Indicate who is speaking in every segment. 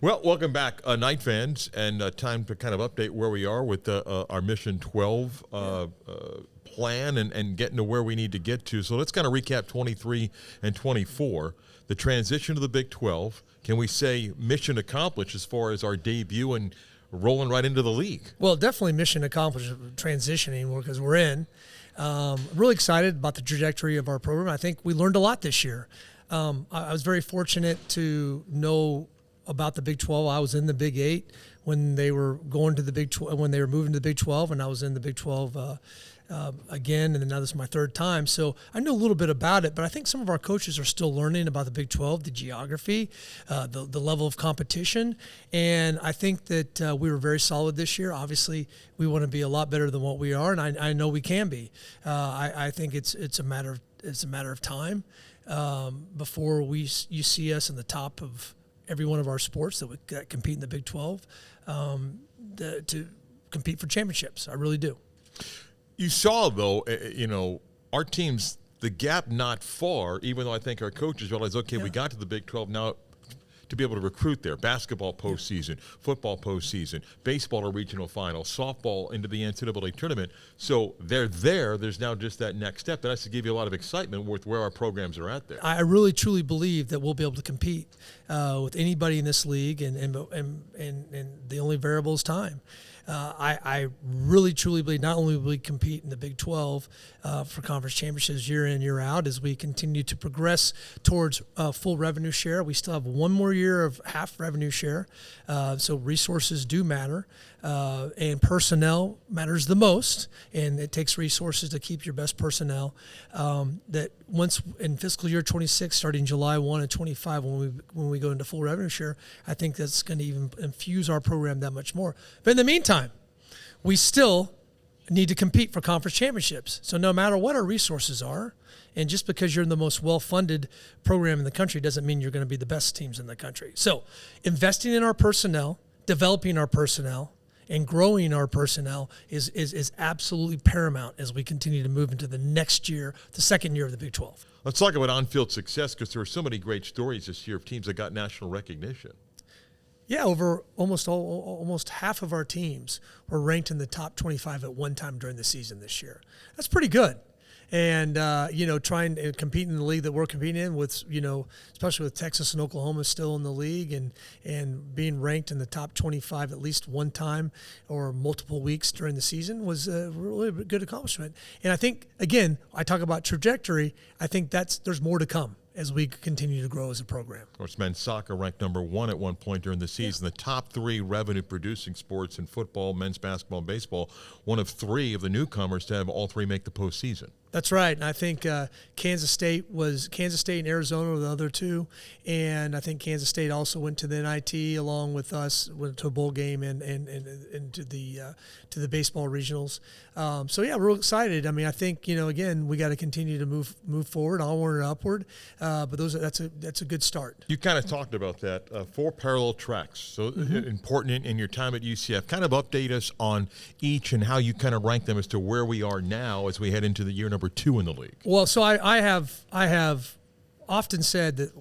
Speaker 1: Well, welcome back, Knight fans, and time to kind of update where we are with our Mission 12 plan and getting to where we need to get to. So let's kind of recap 23 and 24. The transition to the Big 12. Can we say mission accomplished as far as our debut and rolling right into the league?
Speaker 2: Well, definitely mission accomplished transitioning because we're in. Really excited about the trajectory of our program. I think we learned a lot this year. I was very fortunate to know about the Big 12. I was in the Big 8 when they were going to the Big 12, when they were moving to the Big 12, and I was in the Big 12 again, and then now this is my third time. So I know a little bit about it, but I think some of our coaches are still learning about the Big 12, the geography, the level of competition, and I think that we were very solid this year. Obviously, we want to be a lot better than what we are, and I know we can be. I think it's a matter of time before you see us in the top of every one of our sports that compete in the Big 12 to compete for championships. I really do.
Speaker 1: You saw, though, our teams, the gap not far, even though I think our coaches realized, okay, we got to the Big 12 now to be able to recruit there. Basketball postseason, football postseason, baseball or regional final, softball into the NCAA tournament. So they're there. There's now just that next step. That has to give you a lot of excitement with where our programs are at there.
Speaker 2: I really, truly believe that we'll be able to compete with anybody in this league, and the only variable is time. I really, truly believe not only will we compete in the Big 12 for conference championships year in, year out, as we continue to progress towards full revenue share. We still have one more year of half revenue share, so resources do matter, and personnel matters the most, and it takes resources to keep your best personnel. That once in fiscal year 26, starting July 1 and 25, when we go into full revenue share, I think that's going to even infuse our program that much more. But in the meantime, we still need to compete for conference championships. So no matter what our resources are, and just because you're in the most well-funded program in the country doesn't mean you're going to be the best teams in the country. So investing in our personnel, developing our personnel, and growing our personnel is absolutely paramount as we continue to move into the next year, the second year of the Big 12.
Speaker 1: Let's talk about on-field success, because there were so many great stories this year of teams that got national recognition.
Speaker 2: Yeah, over almost half of our teams were ranked in the top 25 at one time during the season this year. That's pretty good. And, trying to compete in the league that we're competing in with, especially with Texas and Oklahoma still in the league and being ranked in the top 25 at least one time or multiple weeks during the season was a really good accomplishment. And I think, again, I talk about trajectory. I think there's more to come as we continue to grow as a program.
Speaker 1: Of course, men's soccer ranked number 1 at one point during the season. Yeah. The top 3 revenue-producing sports in football, men's basketball, and baseball, one of 3 of the newcomers to have all 3 make the postseason.
Speaker 2: That's right, and I think Kansas State and Arizona were the other 2, and I think Kansas State also went to the NIT along with us, went to a bowl game and to the baseball regionals. We're real excited. I mean, I think again we got to continue to move forward, onward and upward. But that's a good start.
Speaker 1: You kind of talked about that 4 parallel tracks, so important in your time at UCF. Kind of update us on each and how you kind of rank them as to where we are now as we head into the year number 2 in the league.
Speaker 2: Well, so I have often said that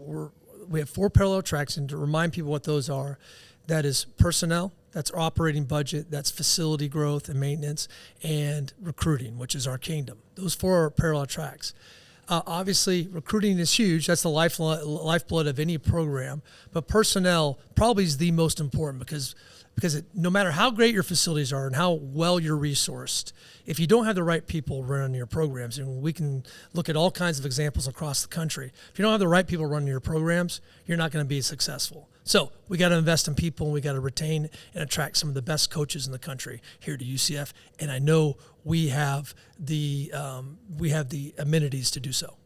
Speaker 2: we have 4 parallel tracks, and to remind people what those are, that is personnel, that's our operating budget, that's facility growth and maintenance, and recruiting, which is our kingdom. Those 4 are parallel tracks. Obviously, recruiting is huge. That's the lifeblood of any program. But personnel probably is the most important because no matter how great your facilities are and how well you're resourced, if you don't have the right people running your programs, and we can look at all kinds of examples across the country, if you don't have the right people running your programs, you're not going to be successful. So we got to invest in people, and we got to retain and attract some of the best coaches in the country here to UCF. And I know we have the amenities to do so.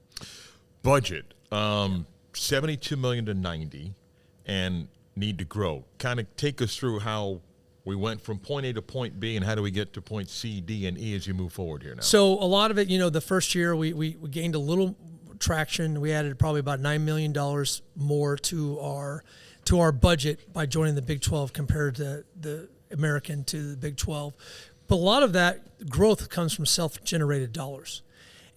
Speaker 1: Budget, $72 million to $90, and need to grow. Kind of take us through how we went from point A to point B, and how do we get to point C, D, and E as you move forward here now?
Speaker 2: So a lot of it, the first year we gained a little traction. We added probably about $9 million more to our budget by joining the Big 12 compared to the American to the Big 12. But a lot of that growth comes from self-generated dollars.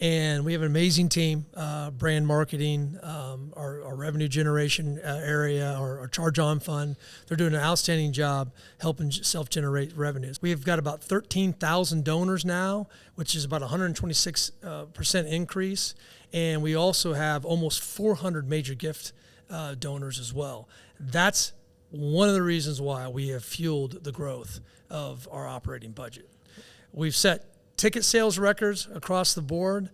Speaker 2: And we have an amazing team, brand marketing, our revenue generation area, our charge-on fund. They're doing an outstanding job helping self-generate revenues. We've got about 13,000 donors now, which is about 126% increase. And we also have almost 400 major gift donors as well. That's one of the reasons why we have fueled the growth of our operating budget. We've set ticket sales records across the board,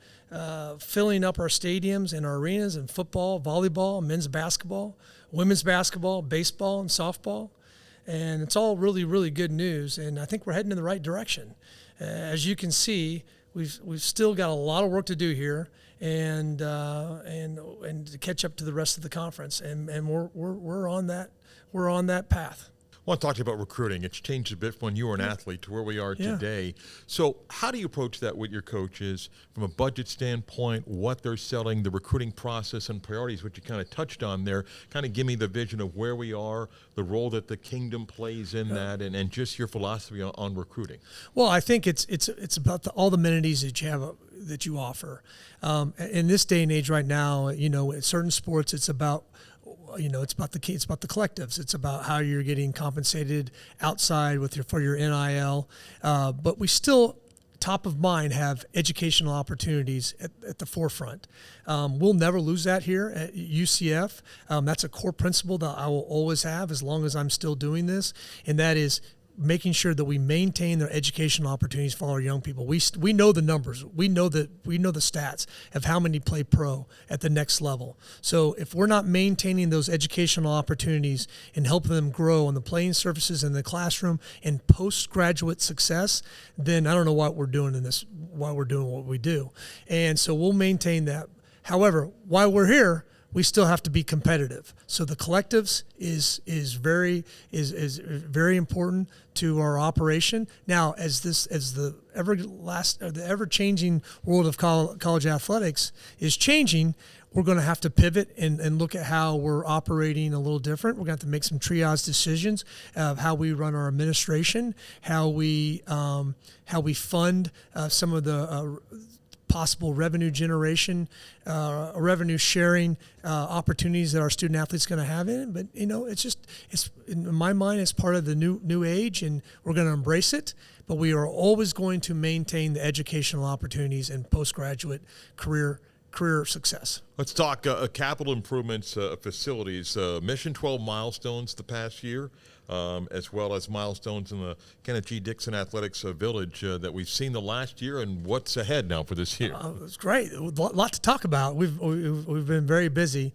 Speaker 2: filling up our stadiums and our arenas in football, volleyball, men's basketball, women's basketball, baseball, and softball. And it's all really, really good news. And I think we're heading in the right direction. As you can see, we've still got a lot of work to do here, and to catch up to the rest of the conference. And we're on that path.
Speaker 1: I want to talk to you about recruiting. It's changed a bit from when you were an athlete to where we are today. So how do you approach that with your coaches from a budget standpoint, what they're selling, the recruiting process and priorities, which you kind of touched on there? Kind of give me the vision of where we are, the role that the kingdom plays in that, and just your philosophy on recruiting.
Speaker 2: Well, I think it's about all the amenities that you have that you offer. In this day and age right now, in certain sports, it's about it's about the collectives. It's about how you're getting compensated outside for your NIL. But we still, top of mind, have educational opportunities at the forefront. We'll never lose that here at UCF. That's a core principle that I will always have as long as I'm still doing this, and that is making sure that we maintain their educational opportunities for our young people. We know the numbers. We know the stats of how many play pro at the next level. So if we're not maintaining those educational opportunities and helping them grow on the playing surfaces in the classroom and postgraduate success, then I don't know why we're doing what we do. And so we'll maintain that. However, while we're here, we still have to be competitive. So the collectives is very important to our operation. Now, as the ever changing world of college athletics is changing, we're going to have to pivot and look at how we're operating a little different. We're going to have to make some triage decisions of how we run our administration, how we fund some of the possible revenue generation, revenue sharing opportunities that our student athletes going to have in it. But it's in my mind, it's part of the new age, and we're going to embrace it. But we are always going to maintain the educational opportunities and postgraduate career success.
Speaker 1: Let's talk capital improvements, facilities, Mission 12 milestones the past year, as well as milestones in the Kenneth G. Dixon Athletics Village that we've seen the last year, and what's ahead now for this year.
Speaker 2: It's great. A lot to talk about. We've been very busy.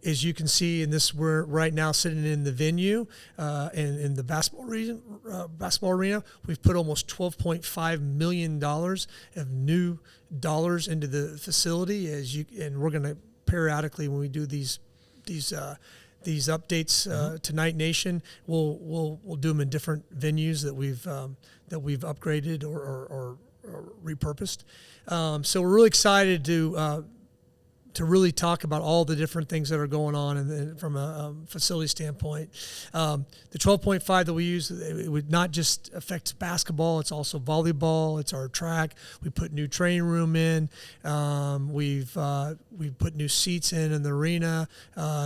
Speaker 2: As you can see in this, we're right now sitting in the venue in the basketball arena. We've put almost $12.5 million of new dollars into the facility, and we're going to periodically, when we do these updates to Night Nation, we'll do them in different venues that we've upgraded or repurposed. So we're really excited to really talk about all the different things that are going on and from a facility standpoint. The 12.5 that we use, it would not just affect basketball, it's also volleyball, it's our track. We put new training room in. We've put new seats in the arena,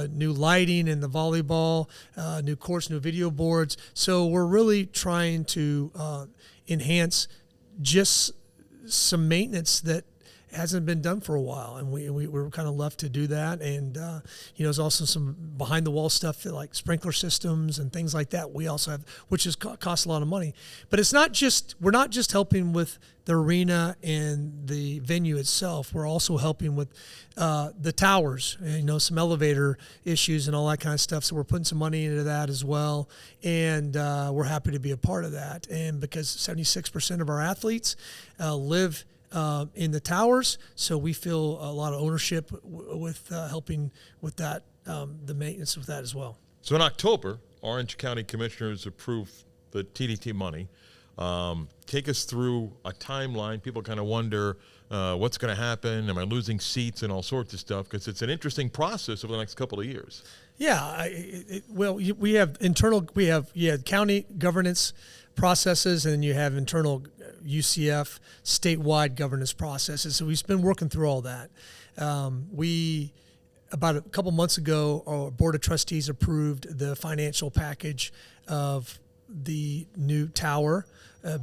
Speaker 2: new lighting in the volleyball, new courts, new video boards. So we're really trying to enhance just some maintenance that hasn't been done for a while, and we're kind of left to do that. And there's also some behind the wall stuff like sprinkler systems and things like that we also have, which costs a lot of money. But we're not just helping with the arena and the venue itself. We're also helping with the towers, some elevator issues and all that kind of stuff. So we're putting some money into that as well, and we're happy to be a part of that. And because 76% of our athletes live in the towers, so we feel a lot of ownership with helping with that, the maintenance of that as well.
Speaker 1: So in October, Orange County Commissioners approved the TDT money. Take us through a timeline. People kind of wonder what's going to happen. Am I losing seats and all sorts of stuff? Because it's an interesting process over the next couple of years. Yeah,
Speaker 2: we have county governance processes, and you have internal UCF statewide governance processes. So we've been working through all that. About a couple months ago, our Board of Trustees approved the financial package of the new tower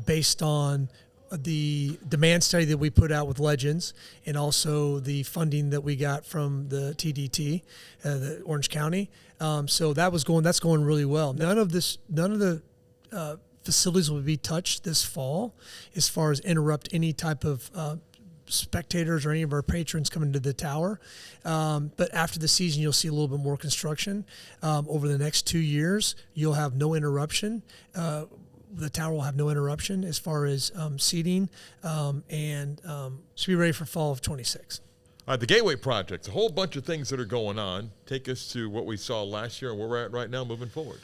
Speaker 2: based on the demand study that we put out with Legends, and also the funding that we got from the TDT, the Orange County. So that's going really well. None of the facilities will be touched this fall, as far as interrupt any type of spectators or any of our patrons coming to the tower. But after the season, you'll see a little bit more construction. Over the next 2 years, you'll have no interruption. The tower will have no interruption as far as seating, and should be ready for fall of 26.
Speaker 1: All right, the Gateway Project, a whole bunch of things that are going on. Take us to what we saw last year and where we're at right now moving forward.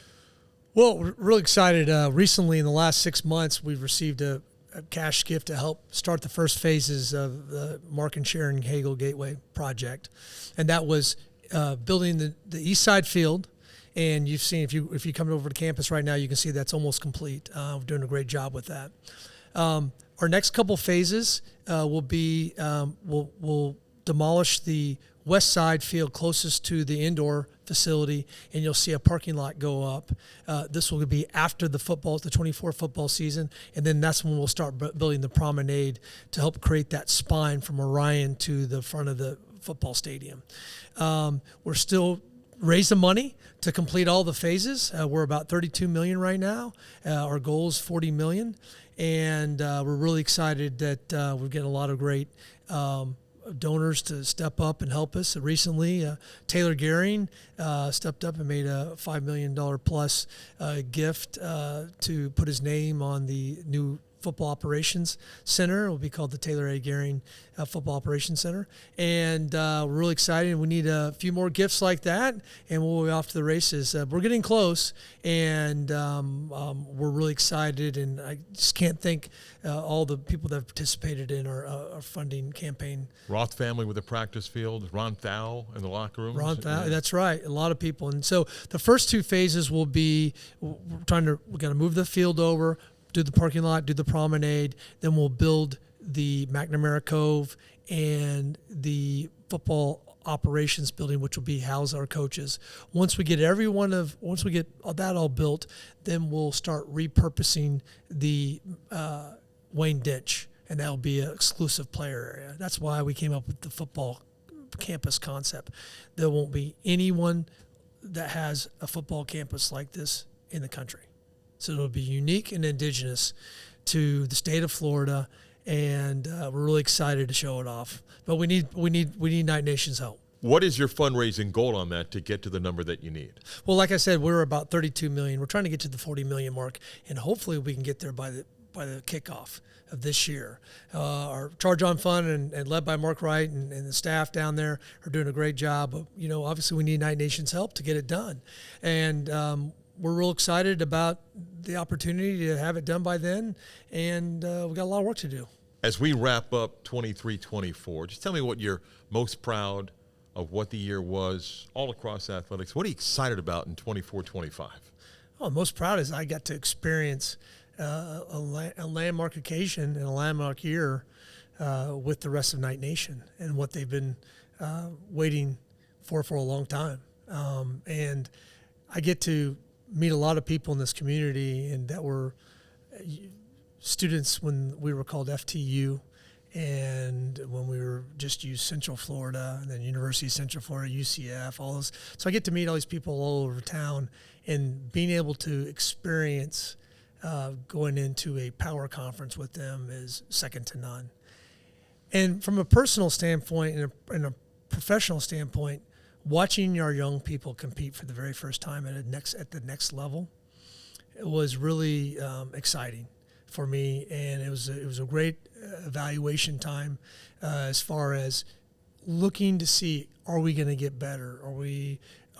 Speaker 2: Well, we're really excited. Recently, in the last 6 months, we've received a cash gift to help start the first phases of the Mark and Sharon Hagel Gateway project, and that was building the East Side Field. And you've seen, if you come over to campus right now, you can see that's almost complete. We're doing a great job with that. Our next couple phases will be we'll demolish the west side field closest to the indoor facility, and you'll see a parking lot go up. This will be after the 24 football season, and then that's when we'll start building the promenade to help create that spine from Orion to the front of the football stadium. We're still raising money to complete all the phases. We're about $32 million right now. Our goal is $40 million, and we're really excited that we're getting a lot of great donors to step up and help us. Recently, Taylor Gehring stepped up and made a $5 million plus gift to put his name on the new Football Operations Center. It will be called the Taylor A. Gehring Football Operations Center. And we're really excited. We need a few more gifts like that, and we'll be off to the races. We're getting close, and we're really excited. And I just can't thank all the people that have participated in our funding campaign.
Speaker 1: Roth family with the practice field, Ron Thau in the locker rooms.
Speaker 2: Ron Thau, that's right, a lot of people. And so the first two phases will be, we're going to move the field over, do the parking lot, do the promenade, then we'll build the McNamara Cove and the football operations building, which will house our coaches. Once we get that all built, then we'll start repurposing the Wayne Ditch, and that'll be an exclusive player area. That's why we came up with the football campus concept. There won't be anyone that has a football campus like this in the country. So it'll be unique and indigenous to the state of Florida, and we're really excited to show it off. But we need Night Nation's help.
Speaker 1: What is your fundraising goal on that to get to the number that you need?
Speaker 2: Well, like I said, we're about $32 million. We're trying to get to the $40 million mark, and hopefully we can get there by the kickoff of this year. Our Charge On Fund and led by Mark Wright and the staff down there are doing a great job. But, obviously we need Night Nation's help to get it done. And we're real excited about the opportunity to have it done by then, and we've got a lot of work to do.
Speaker 1: As we wrap up 23-24, just tell me what you're most proud of, what the year was all across athletics. What are you excited about in 24-25?
Speaker 2: Oh, most proud is I got to experience a landmark occasion and a landmark year with the rest of Night Nation and what they've been waiting for a long time. And I get to meet a lot of people in this community, and that were students when we were called FTU, and when we were just Central Florida, and then University of Central Florida, UCF, all those. So I get to meet all these people all over town, and being able to experience going into a power conference with them is second to none. And from a personal standpoint and a professional standpoint, watching our young people compete for the very first time at the next level, it was really exciting for me, and it was a great evaluation time as far as looking to see, are we going to get better?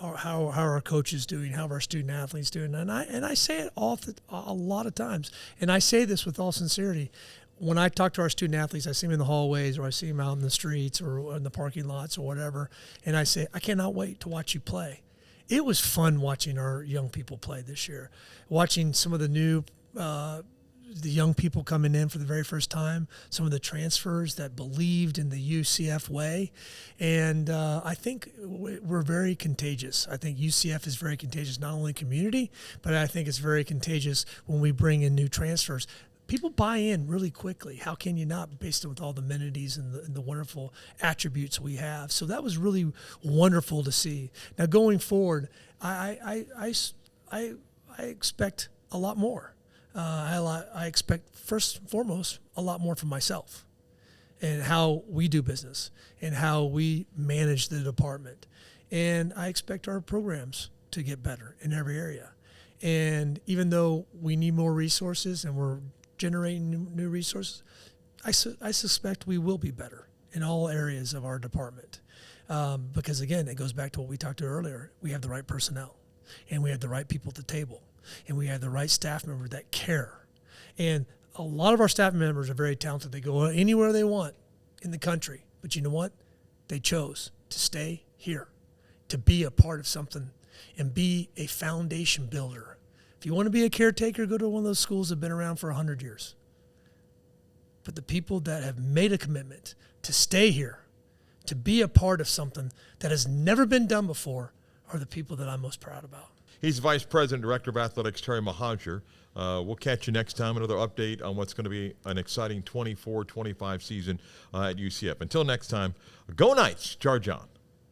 Speaker 2: How are our coaches doing? How are our student athletes doing? And I say it a lot of times, and I say this with all sincerity. When I talk to our student athletes, I see them in the hallways, or I see them out in the streets or in the parking lots or whatever, and I say, I cannot wait to watch you play. It was fun watching our young people play this year, watching some of the new the young people coming in for the very first time, some of the transfers that believed in the UCF way. And I think we're very contagious. I think UCF is very contagious, not only community, but I think it's very contagious when we bring in new transfers. People buy in really quickly. How can you not, based on with all the amenities and the wonderful attributes we have? So that was really wonderful to see. Now going forward, I expect a lot more. I expect, first and foremost, a lot more from myself and how we do business and how we manage the department. And I expect our programs to get better in every area. And even though we need more resources and we're generating new resources, I suspect we will be better in all areas of our department. Because, again, it goes back to what we talked to earlier. We have the right personnel, and we have the right people at the table, and we have the right staff members that care. And a lot of our staff members are very talented. They go anywhere they want in the country. But you know what? They chose to stay here, to be a part of something and be a foundation builder. If you want to be a caretaker, go to one of those schools that have been around for 100 years. But the people that have made a commitment to stay here, to be a part of something that has never been done before, are the people that I'm most proud about.
Speaker 1: He's Vice President, Director of Athletics, Terry Mohajir. We'll catch you next time. Another update on what's going to be an exciting 24-25 season at UCF. Until next time, go Knights, charge on.